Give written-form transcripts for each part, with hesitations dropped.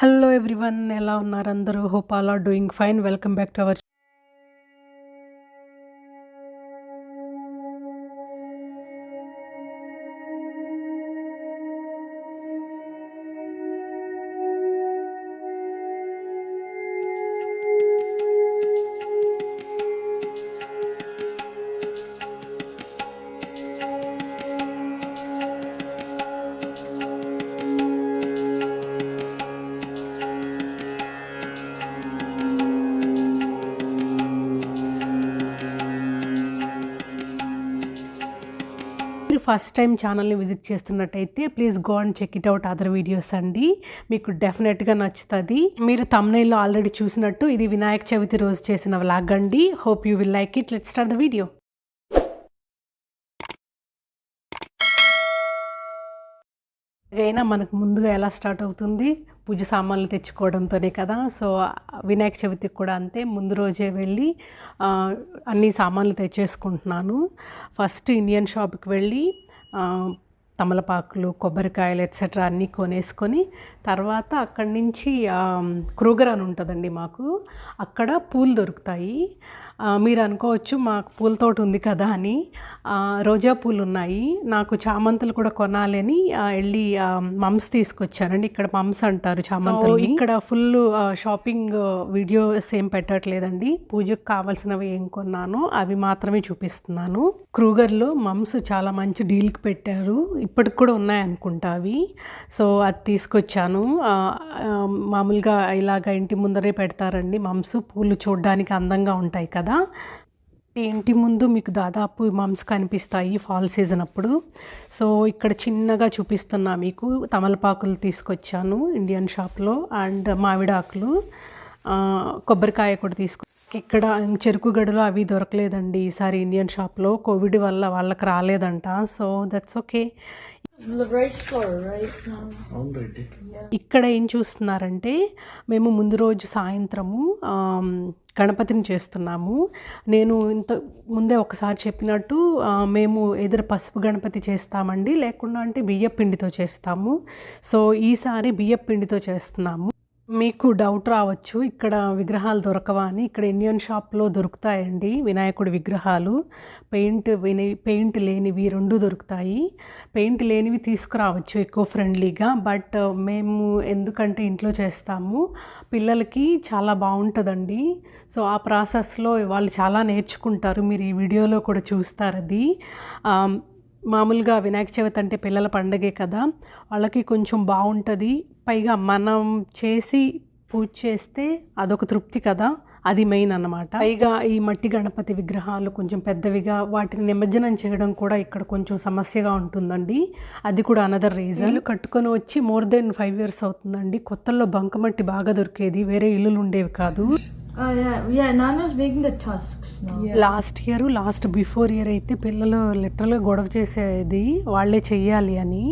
Hello everyone, ఎలా ఉన్నారు అందరూ? Hope all are doing fine. Welcome back to our మీరు ఫస్ట్ టైం ఛానల్ని విజిట్ చేస్తున్నట్టయితే please go and check it out other videos అండి. మీకు డెఫినెట్గా నచ్చుతుంది. మీరు థంబ్నెయిల్లో ఆల్రెడీ చూసినట్టు ఇది వినాయక చవితి రోజు చేసిన వ్లాగ్ అండి. Hope you will like it. Let's start the video. అయినా మనకు ముందుగా ఎలా స్టార్ట్ అవుతుంది? పూజ సామాన్లు తెచ్చుకోవడంతోనే కదా. సో వినాయక చవితికి కూడా అంతే, ముందు రోజే వెళ్ళి అన్ని సామాన్లు తెచ్చేసుకుంటున్నాను. ఫస్ట్ ఇండియన్ షాప్కి వెళ్ళి తమలపాకులు, కొబ్బరికాయలు ఎట్సెట్రా అన్నీ కొనేసుకొని తర్వాత అక్కడి నుంచి క్రూగర్ అని ఉంటుందండి మాకు, అక్కడ పూలు దొరుకుతాయి. మీరు అనుకోవచ్చు మాకు పూల తోట ఉంది కదా అని. రోజా పూలు ఉన్నాయి, నాకు చామంతులు కూడా కొనాలి అని వెళ్ళి మమ్స్ తీసుకొచ్చానండి. ఇక్కడ మమ్స్ అంటారు చామంతులు. ఇక్కడ ఫుల్ షాపింగ్ వీడియోస్ ఏం పెట్టట్లేదండి, పూజకు కావాల్సినవి ఏం కొన్నానో అవి మాత్రమే చూపిస్తున్నాను. క్రూగర్లో మమ్స్ చాలా మంచి డీల్కి పెట్టారు, ఇప్పటికి కూడా ఉన్నాయనుకుంటా అవి. సో అది తీసుకొచ్చాను. మామూలుగా ఇలాగ ఇంటి ముందరే పెడతారండి మమ్స్, పూలు చూడడానికి అందంగా ఉంటాయి కదా. ఇంటి ముందు మీకు దాదాపు మమ్స్ కనిపిస్తాయి ఫాల్ సీజన్ అప్పుడు. సో ఇక్కడ చిన్నగా చూపిస్తున్నా మీకు, తమలపాకులు తీసుకొచ్చాను ఇండియన్ షాప్లో, అండ్ మామిడాకులు, కొబ్బరికాయ కూడా ఇక్కడ చెరుకు గడలో అవి దొరకలేదండి ఈసారి ఇండియన్ షాప్లో, కోవిడ్ వల్ల వాళ్ళకి రాలేదంట. So that's okay. ఇక్కడ ఏం చూస్తున్నారంటే, మేము ముందు రోజు సాయంత్రము గణపతిని చేస్తున్నాము. నేను ఇంత ముందే ఒకసారి చెప్పినట్టు మేము ఎదురు పసుపు గణపతి చేస్తామండి, లేకుండా అంటే బియ్యం పిండితో చేస్తాము. సో ఈసారి బియ్యం పిండితో చేస్తున్నాము. మీకు డౌట్ రావచ్చు ఇక్కడ విగ్రహాలు దొరకవా అని. ఇక్కడ ఇండియన్ షాప్లో దొరుకుతాయండి వినాయకుడి విగ్రహాలు, పెయింట్ లేనివి రెండు దొరుకుతాయి. పెయింట్ లేనివి తీసుకురావచ్చు ఎక్కువ ఫ్రెండ్లీగా, బట్ మేము ఎందుకంటే ఇంట్లో చేస్తాము, పిల్లలకి చాలా బాగుంటుందండి. సో ఆ ప్రాసెస్లో వాళ్ళు చాలా నేర్చుకుంటారు, మీరు ఈ వీడియోలో కూడా చూస్తారు. అది మామూలుగా వినాయక చవితి అంటే పిల్లల పండగే కదా, వాళ్ళకి కొంచెం బాగుంటుంది. పైగా మనం చేసి పూజ చేస్తే అదొక తృప్తి కదా, అది మెయిన్ అన్నమాట. పైగా ఈ మట్టి గణపతి విగ్రహాలు కొంచెం పెద్దవిగా, వాటిని నిమజ్జనం చేయడం కూడా ఇక్కడ కొంచెం సమస్యగా ఉంటుందండి. అది కూడా అనదర్ రీజన్. ఇల్లు కట్టుకొని వచ్చి మోర్ దెన్ 5 years అవుతుందండి. కొత్తల్లో బంకమట్టి బాగా దొరికేది, వేరే ఇల్లులు ఉండేవి కాదు. Nana's making the tusks now. Last before year అయితే పిల్లలు లిటరల్గా గొడవ చేసేది, వాళ్ళే చెయ్యాలి అని.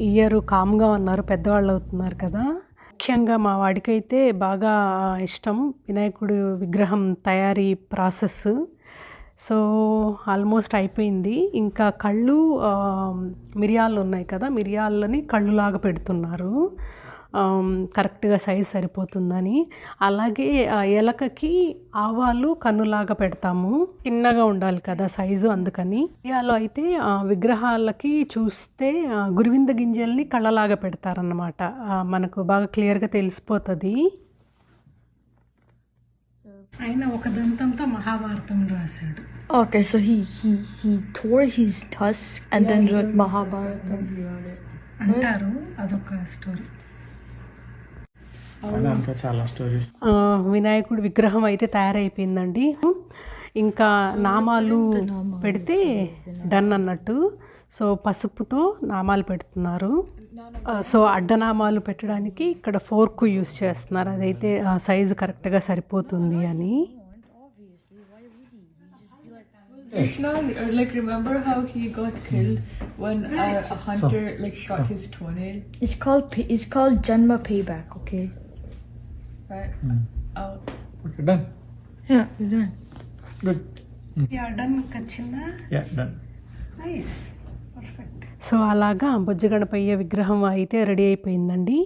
ఇయర్ కామ్గా ఉన్నారు, పెద్దవాళ్ళు అవుతున్నారు కదా. ముఖ్యంగా మా వాడికైతే బాగా ఇష్టం వినాయకుడు విగ్రహం తయారీ ప్రాసెస్. సో ఆల్మోస్ట్ అయిపోయింది. ఇంకా కళ్ళు, మిరియాలు ఉన్నాయి కదా, మిరియాలని కళ్ళులాగా పెడుతున్నారు కరెక్ట్గా సైజ్ సరిపోతుందని. అలాగే ఎలకకి ఆవాలు కన్నులాగా పెడతాము, చిన్నగా ఉండాలి కదా సైజు, అందుకని. ఇండియాలో అయితే విగ్రహాలకి చూస్తే గురువింద గింజల్ని కళ్ళలాగా పెడతారన్నమాట, మనకు బాగా క్లియర్గా తెలిసిపోతుంది. ఆయన ఒక దంతంతో మహాభారతం రాశాడు. Okay, so he tore his tusk and then wrote Mahabharata అంటారు, అదొక స్టోరీ. చాలా స్టోరీస్. వినాయకుడి విగ్రహం అయితే తయారైపోయిందండి. ఇంకా నామాలు పెడితే డన్ అన్నట్టు. సో పసుపుతో నామాలు పెడుతున్నారు. సో అడ్డనామాలు పెట్టడానికి ఇక్కడ ఫోర్క్ యూస్ చేస్తున్నారు, అదైతే సైజు కరెక్ట్గా సరిపోతుంది అని. Like remember how he got killed when a hunter got his toenail? It's called Janma Payback. Okay. Right. Okay, done. Yeah, you're done. Good. Yeah, done kachina. Yeah, done. Nice. Perfect. So అలాగా బొజ్జ గణపయ్య విగ్రహం అయితే ready అయిపోయిందండి.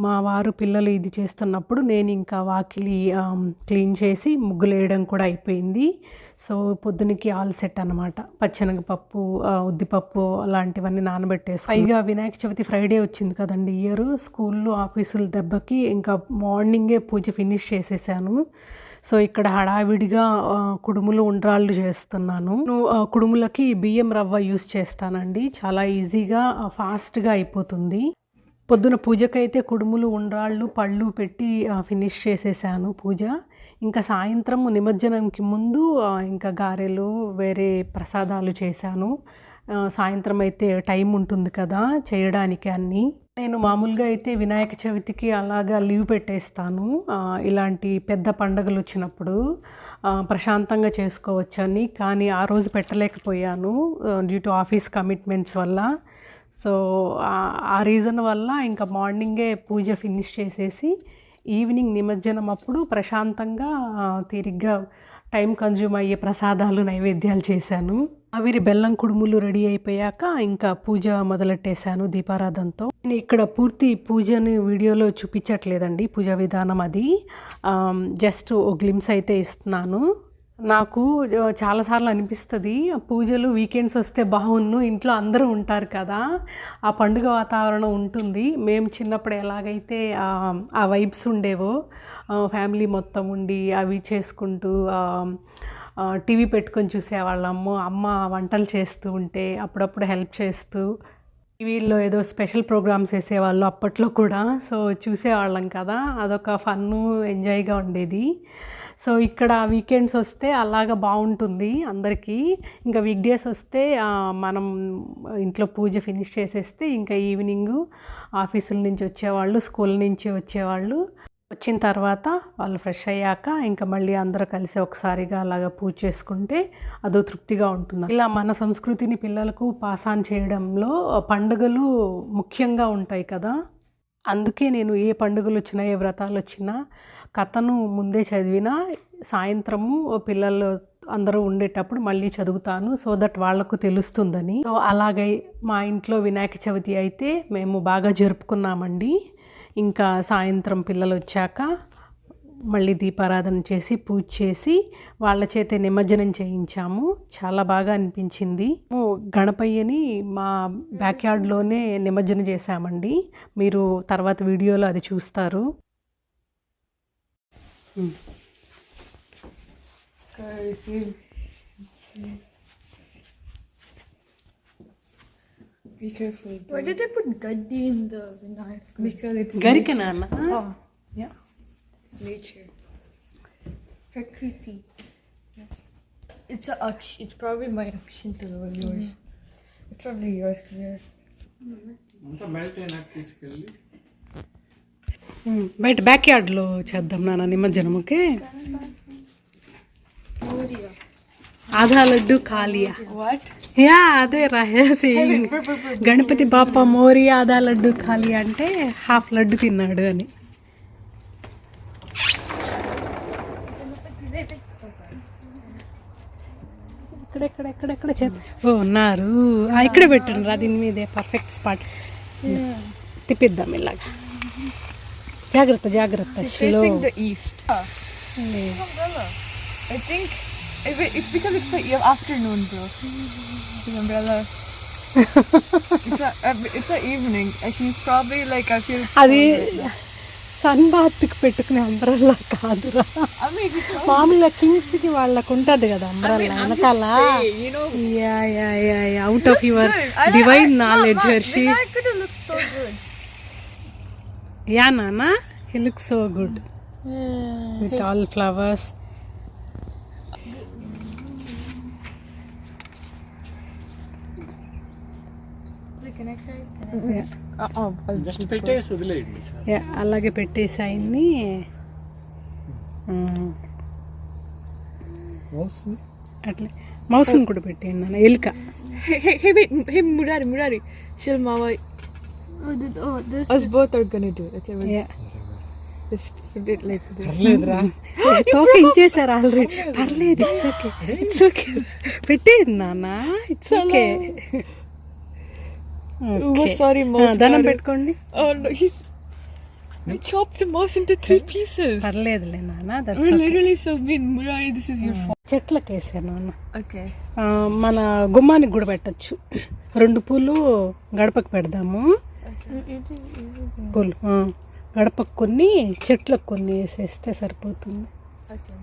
మా వారు పిల్లలు ఇది చేస్తున్నప్పుడు నేను ఇంకా వాకిలి క్లీన్ చేసి ముగ్గులు వేయడం కూడా అయిపోయింది. సో పొద్దునకి ఆల్ సెట్ అనమాట. పచ్చెనగపప్పు, ఉద్దిపప్పు అలాంటివన్నీ నానబెట్టేసి, పైగా వినాయక చవితి ఫ్రైడే వచ్చింది కదండి ఇయర్. స్కూళ్ళు ఆఫీసుల దెబ్బకి ఇంకా మార్నింగే పూజ ఫినిష్ చేసేసాను. సో ఇక్కడ హడావిడిగా కుడుములు ఉండ్రాళ్ళు చేస్తున్నాను. కుడుములకి బియ్యం రవ్వ యూస్ చేస్తానండి. చాలా ఈజీగా ఫాస్ట్గా అయిపోతుంది. పొద్దున పూజకైతే కుడుములు ఉండ్రాళ్ళు పళ్ళు పెట్టి ఫినిష్ చేసేసాను పూజ. ఇంకా సాయంత్రం నిమజ్జనంకి ముందు ఇంకా గారెలు వేరే ప్రసాదాలు చేశాను. సాయంత్రం అయితే టైం ఉంటుంది కదా చేయడానికి అన్నీ. నేను మామూలుగా అయితే వినాయక చవితికి అలాగా లీవ్ పెట్టేస్తాను. ఇలాంటి పెద్ద పండుగలు వచ్చినప్పుడు ప్రశాంతంగా చేసుకోవచ్చని. కానీ ఆ రోజు పెట్టలేకపోయాను డ్యూ టు ఆఫీస్ కమిట్మెంట్స్ వల్ల. సో ఆ రీజన్ వల్ల ఇంకా మార్నింగే పూజ ఫినిష్ చేసేసి ఈవినింగ్ నిమజ్జనం అప్పుడు ప్రశాంతంగా తీరిగ్గా టైం కన్జ్యూమ్ అయ్యే ప్రసాదాలు నైవేద్యాలు చేశాను. ఆవిరి బెల్లం కుడుములు రెడీ అయిపోయాక ఇంకా పూజ మొదలెట్టేశాను దీపారాధనతో. నేను ఇక్కడ పూర్తి పూజని వీడియోలో చూపించట్లేదండి, పూజా విధానం అది జస్ట్ ఓ గ్లిమ్స్ అయితే ఇస్తున్నాను. నాకు చాలాసార్లు అనిపిస్తుంది పూజలు వీకెండ్స్ వస్తే బాగున్ను, ఇంట్లో అందరూ ఉంటారు కదా, ఆ పండుగ వాతావరణం ఉంటుంది. మేము చిన్నప్పుడు ఎలాగైతే ఆ వైబ్స్ ఉండేవో, ఫ్యామిలీ మొత్తం ఉండి అవి చేసుకుంటూ టీవీ పెట్టుకొని చూసేవాళ్ళము. అమ్మ వంటలు చేస్తూ ఉంటే అప్పుడప్పుడు హెల్ప్ చేస్తూ, టీవీలో ఏదో స్పెషల్ ప్రోగ్రామ్స్ వేసేవాళ్ళు అప్పట్లో కూడా. సో చూసేవాళ్ళం కదా, అదొక ఫన్ను ఎంజాయ్గా ఉండేది. సో ఇక్కడ వీకెండ్స్ వస్తే అలాగా బాగుంటుంది అందరికీ. ఇంకా వీక్ డేస్ వస్తే మనం ఇంట్లో పూజ ఫినిష్ చేసేస్తే ఇంకా ఈవినింగ్ ఆఫీసుల నుంచి వచ్చేవాళ్ళు, స్కూల్ నుంచి వచ్చేవాళ్ళు వచ్చిన తర్వాత వాళ్ళు ఫ్రెష్ అయ్యాక ఇంకా మళ్ళీ అందరూ కలిసి ఒకసారిగా అలాగా పూజ చేసుకుంటే అదో తృప్తిగా ఉంటుంది. ఇలా మన సంస్కృతిని పిల్లలకు పాస్ ఆన్ చేయడంలో పండుగలు ముఖ్యంగా ఉంటాయి కదా. అందుకే నేను ఏ పండుగలు వచ్చినా, ఏ వ్రతాలు వచ్చినా కథను ముందే చదివినా సాయంత్రము పిల్లలు అందరూ ఉండేటప్పుడు మళ్ళీ చదువుతాను, సో దట్ వాళ్లకు తెలుస్తుందని. సో అలాగే మా ఇంట్లో వినాయక చవితి అయితే మేము బాగా జరుపుకున్నామండి. ఇంకా సాయంత్రం పిల్లలు వచ్చాక మళ్ళీ దీపారాధన చేసి పూజ చేసి వాళ్ళ చేతే నిమజ్జనం చేయించాము. చాలా బాగా అనిపించింది. గణపయ్యని మా బ్యాక్ యార్డ్లోనే నిమజ్జనం చేశామండి. మీరు తర్వాత వీడియోలో అది చూస్తారు. Be careful. Why did they put Gaddi in the Vinayak? Because it's గరికనా? yeah, it's nature. Prakriti. Yes. It's probably my Akshinta or yours. It's probably yours because you're. అంతా మెల్ట్ అయినాక తీసుకెళ్ళి బయట బ్యాక్ యార్డ్లో చేద్దాం నాన్న నిమజ్జనం. Okay, Adha laddu ఖాళీయా? What? Yeah అదే రాసి గణపతి బాప మోరి ఆధా లడ్డు ఖాళీ అంటే హాఫ్ లడ్డు తిన్నాడు అని. ఎక్కడెక్కడ ఉన్నారు. ఇక్కడే పెట్టండి రా, దీని మీదే పర్ఫెక్ట్ స్పాట్. తిప్పిద్దాం ఇలాగా. జాగ్రత్త జాగ్రత్త. Facing the east. Umbrella. I think it's because it's the afternoon, bro. The umbrella. It's the evening. He's probably like, I feel. అది సన్ బాత్కి పెట్టుకునే అంబ్రెల్లా కాదురా. మామూలుగా కింగ్స్కి వాళ్ళకు ఉంటుంది కదా అంబ్రెల్లా వెనకాల. Out of your divine knowledge Harshi. Yeah నానా, he looks so good with all flowers. Just పెట్టేసి వదిలేయండి. అలాగే పెట్టేసి ఆయన్ని అట్లా మౌస్ని కూడా పెట్టేయండి నాన్న. ఎలుక. Hey, Murari. Chill, Mama. Us both are gonna do it. Okay, just put it like this. పర్లేదురా. తోక ఇచ్చేసారు ఆల్రెడీ. పర్లేదు, ఇట్స్ ఓకే. పెట్టేయండి నాన్న, ఇట్స్ ఓకే. Sorry, mouse. దండం పెట్టుకోండి. Oh no, he's. We chopped the mouse into 3 pieces. పర్లేదులే నాన్న, We're that's okay. literally so mean. Murari, this is your fault. చెట్లకు వేసాను నాన్న. Okay. మన గుమ్మానికి కూడా పెట్టచ్చు. 2 పూలు గడపకు పెడదాము. పూలు గడపకు కొన్ని, చెట్లకు కొన్ని వేసేస్తే సరిపోతుంది. Okay.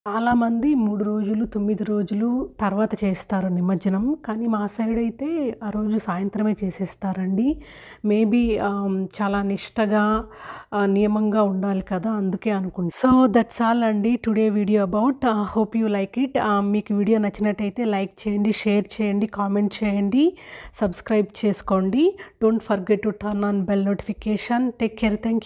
చాలామంది 3 రోజులు 9 రోజులు తర్వాత చేస్తారు నిమజ్జనం, కానీ మా సైడ్ అయితే ఆ రోజు సాయంత్రమే చేసేస్తారండి. మేబీ చాలా నిష్టగా నియమంగా ఉండాలి కదా, అందుకే అనుకుంటా. సో దట్స్ ఆల్ అండి today video about. Hope you like it. మీకు వీడియో నచ్చినట్టయితే లైక్ చేయండి, షేర్ చేయండి, కామెంట్ చేయండి, సబ్స్క్రైబ్ చేసుకోండి. Don't forget to turn on bell notification. Take care. Thank you.